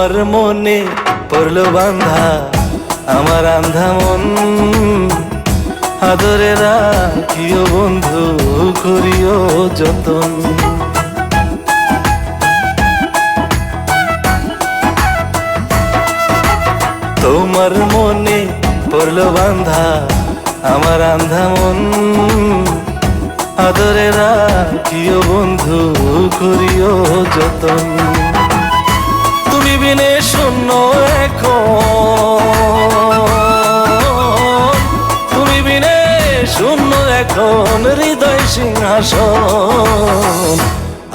তোমার মনে পড়লো বান্ধা আমার আন্ধা মন, আদরে রাখিও বন্ধু করিও যতন। তোমার মনে পড়লো বান্ধা আমার আন্ধা মন, আদরে রাখিও বন্ধু করিও যতন। তুমি বিনে শূন্য এখন, তুমি বিনে শূন্য এখন হৃদয় সিংহাসন,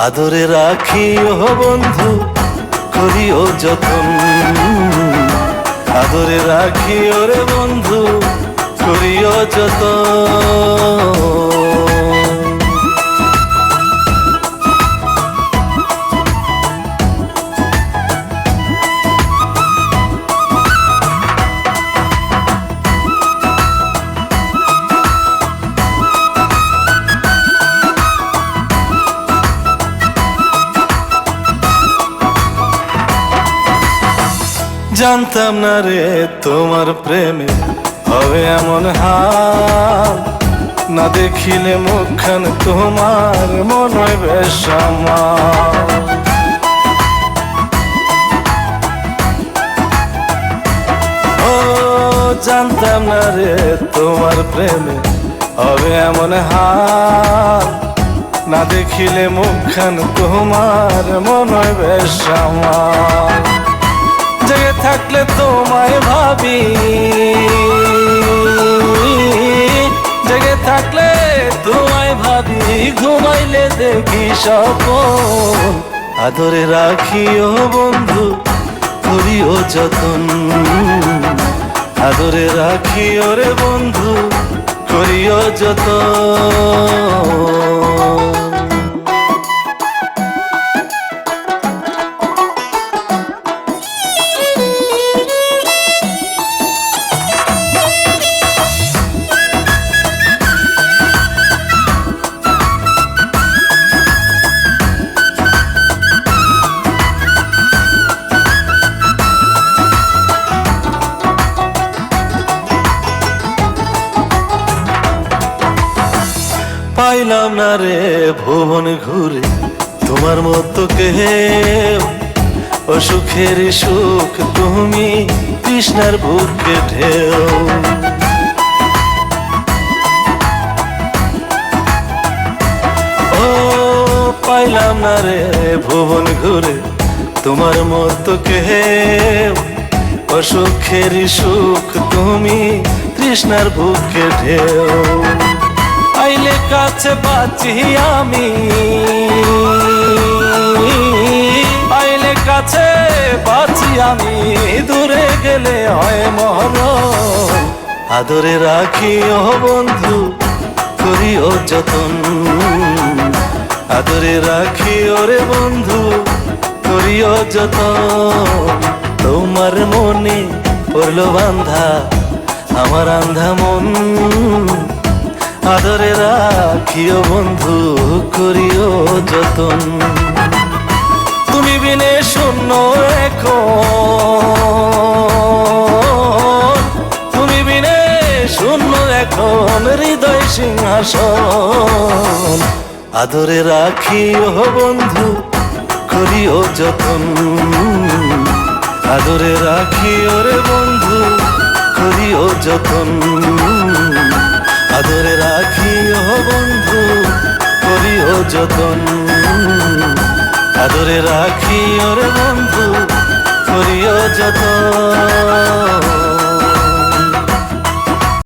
আদরে রাখিও বন্ধু করিও যতন, আদরে রাখিও রে বন্ধু করিও যতন। জানতাম না রে তোমার প্রেমে হবে এমন হাল, না দেখিলে মুখখান তোমার মনে হয় বেশ আমার। ও জানতাম না রে তোমার প্রেমে হবে এমন হাল, না দেখিলে মুখখান তোমার মনে হয় বেশ আমার। জেগে থাকলে তোমায় ভাবি, জেগে থাকলে তোমায় ভাবি, ঘুমাইলে দেখি স্বপ্ন, আদরে রাখিও বন্ধু করিও যতন, আদরে রাখিও রে বন্ধু করিও যতন। পাইলাম না রে ভুবন ঘুরে তোমার মতো কেউ, ও সুখের সুখ তুমি তৃষ্ণার বুকে ঢেউ। ও পাইলাম না রে ভুবন ঘুরে তোমার মতো কেউ, ও সুখের সুখ তুমি তৃষ্ণার বুকে ঢেউ। আইলে কাছে বাঁচি আমি, আইলে কাছে বাঁচি আমি, দূরে গেলে হয় মরণ, আদরে রাখিও বন্ধু করিও যতন, আদরে রাখিও রে বন্ধু করিও যতন। তোমার মনে পড়লো বান্ধা আমার আন্ধা মন, আদরে রাখিও বন্ধু করিও যতন। তুমি বিনে শূন্য এখন, তুমি বিনে শূন্য এখন হৃদয় সিংহাসন, আদরে রাখিও বন্ধু করিও যতন, আদরে রাখিও রে বন্ধু করিও যতন, আদরে রাখিও বন্ধু করিও যতন, আদরে রাখিও রে বন্ধু করিও যতন।